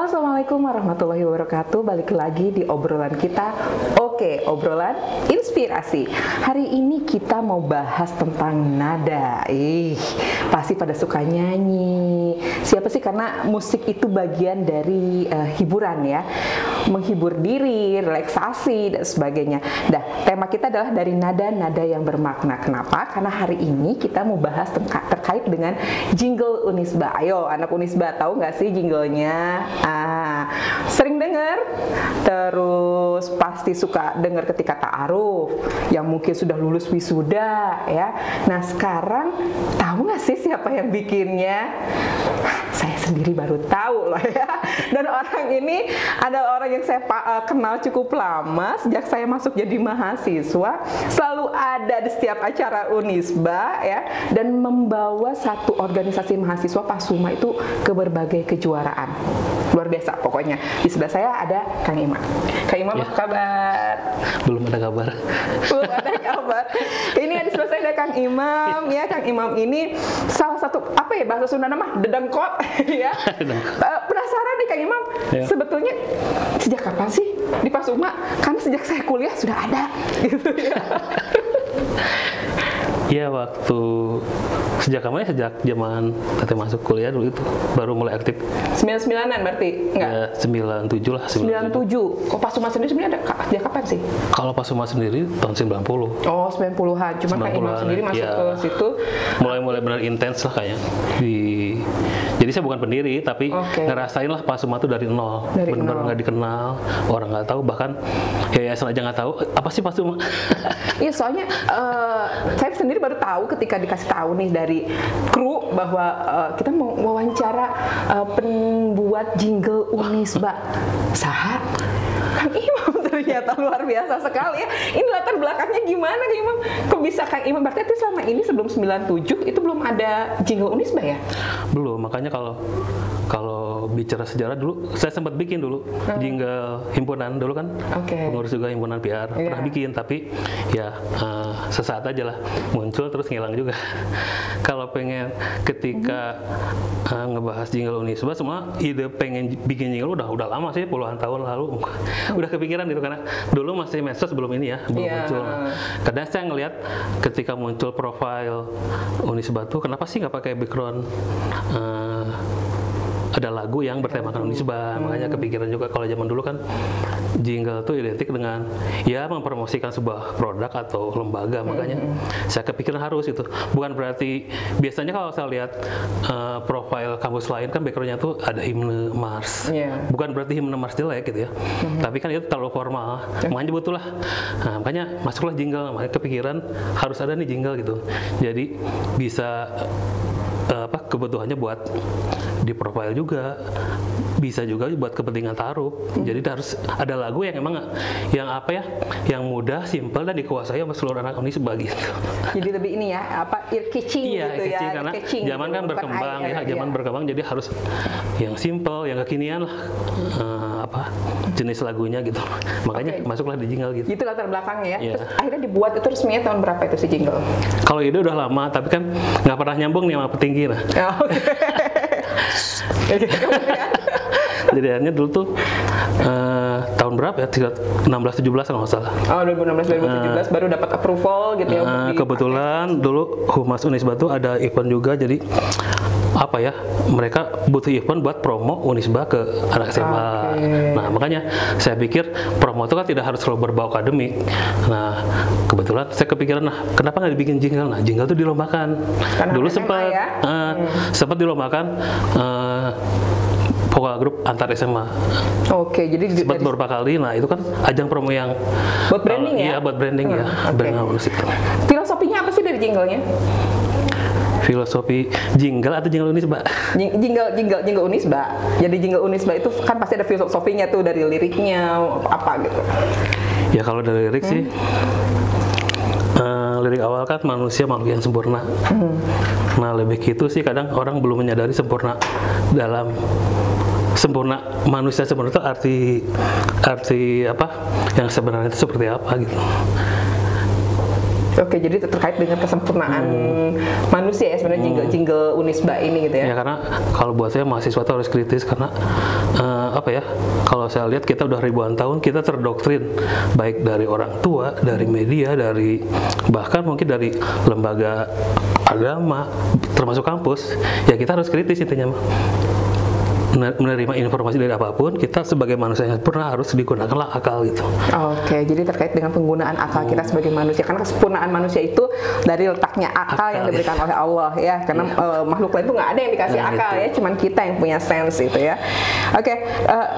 Halo, assalamualaikum warahmatullahi wabarakatuh. Balik lagi di obrolan kita. Oke, obrolan inspirasi. Hari ini kita mau bahas tentang nada. Pasti pada suka nyanyi. Siapa sih? Karena musik itu bagian dari hiburan ya, menghibur diri, relaksasi dan sebagainya. Nah, tema kita adalah dari nada-nada yang bermakna. Kenapa? Karena hari ini kita mau bahas terkait dengan jingle Unisba. Ayo, anak Unisba, tahu nggak sih jinglenya? Sering dengar, terus pasti suka dengar ketika ta'aruf, yang mungkin sudah lulus wisuda ya. Nah, sekarang tahu nggak sih siapa yang bikinnya? Saya sendiri baru tahu loh ya. Dan orang ini adalah orang yang saya kenal cukup lama sejak saya masuk jadi mahasiswa. Selalu ada di setiap acara Unisba ya, dan membawa satu organisasi mahasiswa Pasuma itu ke berbagai kejuaraan. Luar biasa pokoknya. Di sebelah saya ada Kang Imam. Kang Imam, apa kabar? Belum ada kabar. Belum ada kabar. Ini di sebelah saya ada Kang Imam ya. Kang Imam ini salah satu bahasa Sunda nama dedengkot ya. Penasaran nih Kang Imam, ya. Sebetulnya sejak kapan sih di Pasuma? Karena sejak saya kuliah sudah ada gitu ya. Iya, sejak zaman Tete masuk kuliah dulu itu baru mulai aktif. 99-an berarti? Enggak? Ya, 97 lah. 97. Kok Pasuma sendiri sebenarnya ada sejak kapan sih? Kalau Pasuma sendiri tahun 90. Oh, 90-an. Cuma Kang Imam sendiri masuk ke situ. Mulai benar intens lah kayaknya. Jadi saya bukan pendiri, tapi ngerasain lah Pasuma tuh dari nol. Benar-benar nggak dikenal, orang nggak tahu, bahkan yayasan aja nggak tahu apa sih Pasuma. Iya, soalnya saya sendiri baru tahu ketika dikasih tahu nih dari kru bahwa kita mau wawancara pembuat jingle Unisba. Saha? Kang Imam ternyata luar biasa sekali ya. Ini latar belakangnya gimana Kang Imam? Kok bisa Kang Imam? Berarti itu selama ini sebelum 97 itu belum ada jingle Unisba ya? Belum, makanya kalau bicara sejarah dulu, saya sempat bikin dulu jingle himpunan dulu kan, pengurus juga himpunan PR, pernah bikin, tapi ya sesaat aja lah, muncul terus ngilang juga. Kalau pengen ketika ngebahas jingle Unisba, semua ide pengen bikin jingle udah lama sih, puluhan tahun lalu, udah kepikiran itu karena dulu masih medsos belum ini ya, belum muncul. Kadang saya ngelihat ketika muncul profil Unisba tuh, kenapa sih nggak pakai background ada lagu yang bertemakan Unisba. Makanya kepikiran juga kalau zaman dulu kan jingle tuh identik dengan ya mempromosikan sebuah produk atau lembaga. Makanya saya kepikiran harus itu. Bukan berarti biasanya kalau saya lihat profil kampus lain kan backgroundnya tuh ada himne Mars. Bukan berarti himne Mars jelek gitu ya. Tapi kan itu terlalu formal. Makanya butuh lah. Nah, makanya masuklah jingle. Makanya kepikiran harus ada nih jingle gitu. Jadi bisa kebutuhannya buat di profil juga, bisa juga buat kepentingan taruh. Jadi harus ada lagu yang emang yang mudah, simpel dan dikuasai sama seluruh anak Unisba gitu. Jadi lebih ini ya, ear catching gitu ya. Karena zaman kan berkembang zaman berkembang, jadi harus yang simpel, yang kekinian lah, jenis lagunya gitu. Makanya masuklah di jingle gitu. Itu latar belakangnya ya. Terus akhirnya dibuat itu resminya tahun berapa itu si jingle? Kalau ide udah lama, tapi kan nggak pernah nyambung nih sama petinggi nah. Jadi akhirnya dulu tuh tahun berapa ya? 16-17 kalau nggak salah. Oh, 2016-2017 baru dapat approval gitu ya. Kebetulan dulu Humas Unisba tuh ada event juga, jadi mereka butuh event buat promo Unisba ke anak SMA. Nah, makanya saya pikir promo itu kan tidak harus selalu berbau akademik. Nah, kebetulan saya kepikiran, kenapa nggak dibikin jingle? Nah, jingle itu dilombakan. Karena dulu sempat dilombakan vokal grup antar SMA. Jadi sempat beberapa kali. Nah, itu kan ajang promo yang buat branding ya? Iya, buat branding ya. Branding musik. Filosofinya apa sih dari jinglenya? Filosofi jingle atau jingle Unisba? Jingle Unisba. Jadi jingle Unisba itu kan pasti ada filosofinya tuh, dari liriknya apa gitu. Ya kalau dari lirik sih, lirik awal kan manusia makhluk yang sempurna. Nah, lebih gitu sih, kadang orang belum menyadari manusia sempurna itu arti apa yang sebenarnya itu seperti apa gitu. Oke, jadi terkait dengan kesempurnaan manusia ya sebenarnya jingle-jingle Unisba ini gitu ya. Ya karena kalau buat saya mahasiswa itu harus kritis karena apa ya? Kalau saya lihat kita udah ribuan tahun kita terdoktrin baik dari orang tua, dari media, dari bahkan mungkin dari lembaga agama, termasuk kampus. Ya kita harus kritis intinya. Menerima informasi dari apapun, kita sebagai manusia yang sempurna harus digunakanlah akal gitu. Oke, jadi terkait dengan penggunaan akal kita sebagai manusia, karena kesempurnaan manusia itu dari letaknya akal yang diberikan oleh Allah ya, karena makhluk lain itu nggak ada yang dikasih akal ya, cuman kita yang punya sense itu ya. Oke,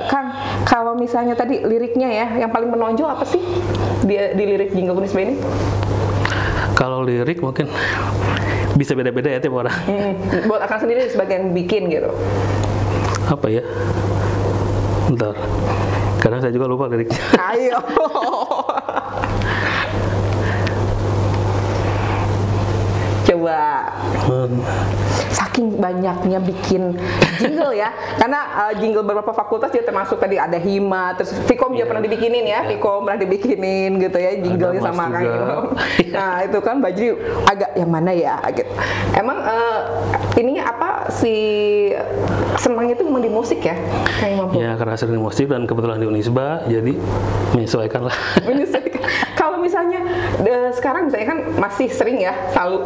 Kang, kalau misalnya tadi liriknya ya, yang paling menonjol apa sih di lirik Jingle Unisba ini? Kalau lirik mungkin bisa beda-beda ya tiap orang. Buat Akang sendiri sebagai yang bikin gitu. Apa ya? Bentar. Kadang saya juga lupa liriknya. Ayo. Coba. Saking banyaknya bikin jingle ya, karena jingle beberapa fakultas juga termasuk tadi ada Hima, terus Vkom juga pernah dibikinin ya, Vkom pernah dibikinin gitu ya, jingle sama Kang Imam. Nah itu kan Bajri agak yang mana ya gitu. Emang ininya apa si senang itu memang di musik ya, Kang Imam? Ya karena sering musik dan kebetulan di Unisba, jadi menyesuaikan lah. Menyesuaikan. Kalau misalnya sekarang misalnya kan masih sering ya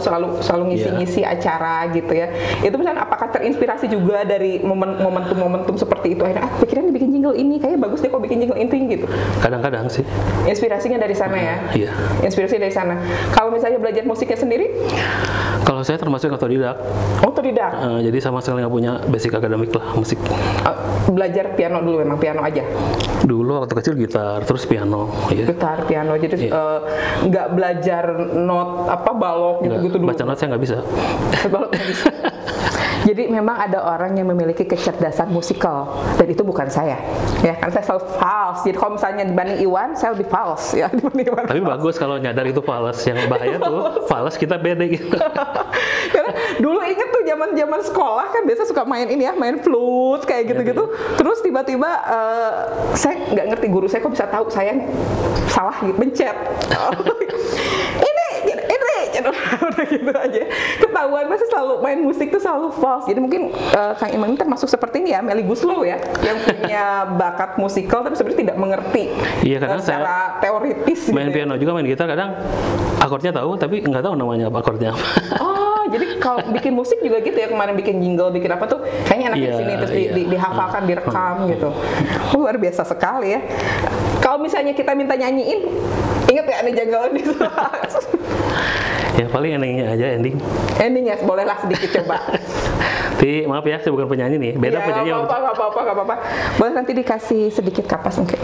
selalu ngisi-ngisi acara gitu ya. Itu misalnya apakah terinspirasi juga dari momentum-momentum seperti itu, akhirnya pikiran dibikin jingle ini kayaknya bagus deh kok bikin jingle ini gitu. Kadang-kadang sih. Inspirasinya dari sana ya. Iya. Inspirasi dari sana. Kalau misalnya belajar musiknya sendiri? Kalau saya termasuk otodidak. Otodidak. Jadi sama sekali nggak punya basic akademik lah musik. Belajar piano dulu, memang piano aja. Dulu waktu kecil gitar, terus piano. Ya. Gitar, piano, jadi nggak belajar not apa balok gitu dulu. Baca not saya nggak bisa. Balok nggak bisa. Jadi memang ada orang yang memiliki kecerdasan musikal dan itu bukan saya. Ya kan saya selalu false. Jadi kalau misalnya dibanding Iwan, saya lebih false ya dibanding Iwan. Tapi bagus kalau nyadar itu false. Yang bahaya tuh false kita beda gitu. Karena dulu inget tuh zaman sekolah kan biasa suka main ini ya, main flute kayak gitu-gitu. Terus tiba-tiba saya nggak ngerti guru saya kok bisa tahu saya salah mencet. Udah gitu aja. Ketahuan masih selalu main musik tuh selalu false. Jadi mungkin Kang Imam ini termasuk seperti ini ya, Melly Guslow ya, yang punya bakat musikal tapi sebenarnya tidak mengerti. Iya, kadang secara teoritis. Main gitu piano juga, main gitar kadang akordnya tahu tapi nggak tahu namanya apa akordnya apa. Oh, jadi kalau bikin musik juga gitu ya, kemarin bikin jingle, bikin apa tuh kayaknya enak di sini terus dihafalkan, direkam gitu. Luar biasa sekali ya. Kalau misalnya kita minta nyanyiin, inget ya ada jingle ini. Ya paling endingnya aja, Endingnya bolehlah sedikit coba. Tapi maaf ya, saya bukan penyanyi nih. Beda penyanyi. Gak apa-apa. Boleh nanti dikasih sedikit kapas mungkin.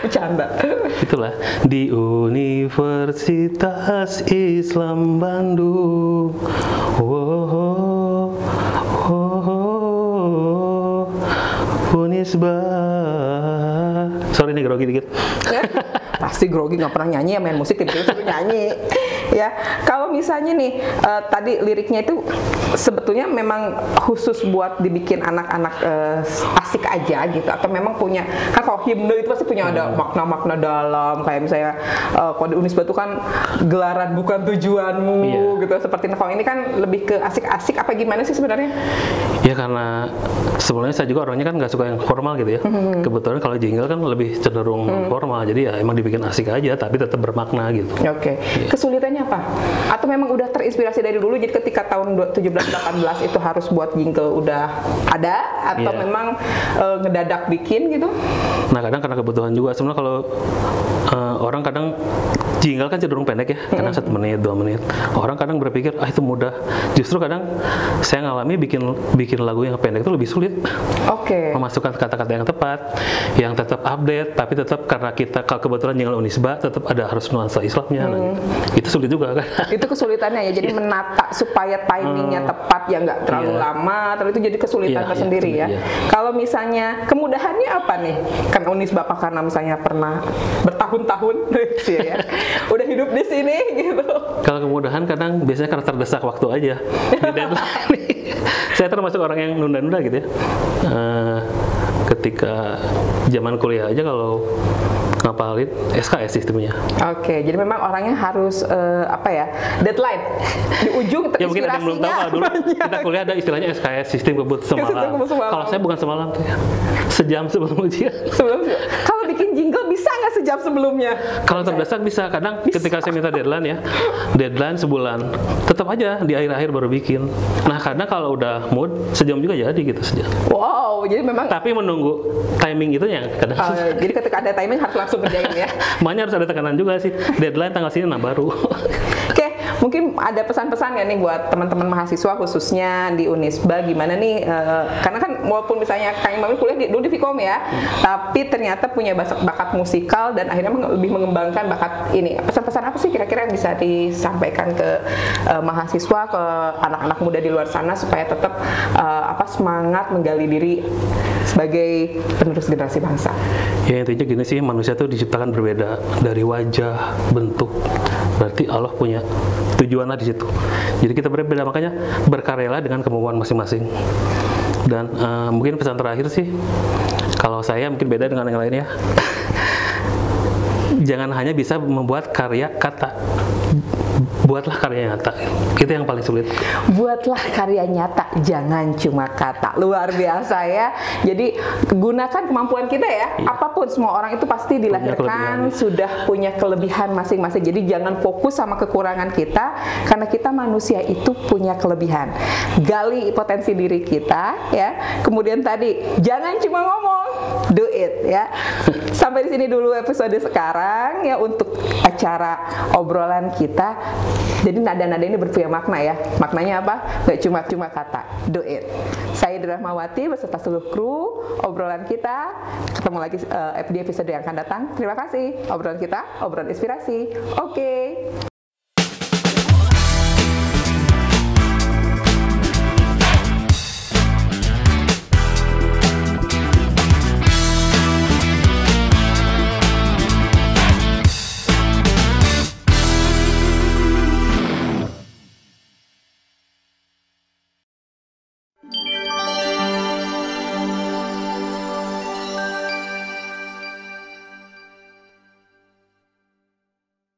Bercanda. Itulah di Universitas Islam Bandung. Unisba. Sorry nih grogi dikit. Pasti grogi, nggak pernah nyanyi ya, main musik tiba-tiba suruh nyanyi ya. Kalau misalnya nih tadi liriknya itu sebetulnya memang khusus buat dibikin anak-anak asik aja gitu, atau memang punya, kan kalau himne itu pasti punya ada makna-makna dalam, kayak misalnya kalau di Unisba itu kan gelaran bukan tujuanmu gitu, seperti kalau ini kan lebih ke asik-asik apa gimana sih sebenarnya? Ya karena sebenarnya saya juga orangnya kan nggak suka yang formal gitu ya. Kebetulan kalau jingle kan lebih cenderung formal, jadi ya emang dibikin asik aja tapi tetap bermakna gitu. Oke. Kesulitannya apa? Atau memang udah terinspirasi dari dulu, jadi ketika tahun 17-18 itu harus buat jingle udah ada, atau memang ngedadak bikin gitu? Nah kadang karena kebutuhan juga. Sebenarnya kalau orang kadang jingle kan cenderung pendek ya, kadang 1 menit, 2 menit. Orang kadang berpikir itu mudah. Justru kadang saya ngalami bikin lagu yang pendek itu lebih sulit. Oke. Memasukkan kata-kata yang tepat, yang tetap update, tapi tetap karena kita kebetulan jingle Unisba tetap ada harus nuansa Islamnya. Nah, itu sulit juga kan. Itu kesulitannya ya. Jadi menata supaya timingnya tepat ya, nggak terlalu lama. Terus itu jadi kesulitan tersendiri ya. Kalau misalnya kemudahannya apa nih? Kan Unisba apa karena misalnya pernah bertahun-tahun ya, udah hidup di sini gitu. Kalau kemudahan kadang biasanya karena terdesak waktu aja di deadline. Saya termasuk orang yang nunda-nunda gitu ya. Ketika zaman kuliah aja ngapalin SKS sistemnya. Oke, jadi memang orangnya harus deadline di ujung Ya mungkin ada yang belum tahu, kalau dulu kita kuliah ada istilahnya SKS, sistem kebut semalam. Kalau saya bukan semalam tuh ya, sejam sebelum ujian. Kalau bikin jingle bisa nggak sejam sebelumnya? Kalau terdesak bisa, kadang ketika saya minta deadline sebulan, tetap aja di akhir-akhir baru bikin. Nah kadang kalau udah mood, sejam juga jadi gitu, sejam. Wow, jadi memang. Tapi menunggu timing itu yang kadang. Jadi ketika ada timing harus langsung kerjain ya. Makanya harus ada tekanan juga sih, deadline tanggal sini, nah baru. Oke, mungkin ada pesan-pesan ya nih buat teman-teman mahasiswa khususnya di Unisba, gimana nih, karena kan walaupun misalnya Kang Imam kuliah dulu di Vkom ya, tapi ternyata punya bakat musikal dan akhirnya lebih mengembangkan bakat ini. Pesan-pesan apa sih kira-kira yang bisa disampaikan ke mahasiswa, ke anak-anak muda di luar sana supaya tetap semangat menggali diri sebagai penerus generasi bangsa? Ya intinya gini sih, manusia tuh diciptakan berbeda dari wajah, bentuk. Berarti Allah punya tujuanlah di situ. Jadi kita berbeda, makanya berkaryalah dengan kemampuan masing-masing. Dan mungkin pesan terakhir sih, kalau saya mungkin beda dengan yang lain ya. Jangan hanya bisa membuat karya kata, buatlah karya nyata. Itu yang paling sulit. Buatlah karya nyata, jangan cuma kata. Luar biasa ya. Jadi gunakan kemampuan kita ya. Iya. Apapun, semua orang itu pasti dilahirkan sudah punya kelebihan masing-masing. Jadi jangan fokus sama kekurangan kita, karena kita manusia itu punya kelebihan. Gali potensi diri kita ya. Kemudian tadi jangan cuma ngomong, do it ya. Sampai di sini dulu episode sekarang ya untuk acara obrolan kita. Jadi nada-nada ini berpunya makna ya. Maknanya apa? Gak cuma kata, do it. Saya Rahmawati beserta seluruh kru obrolan kita. Ketemu lagi di episode yang akan datang. Terima kasih. Obrolan kita, obrolan inspirasi. Oke.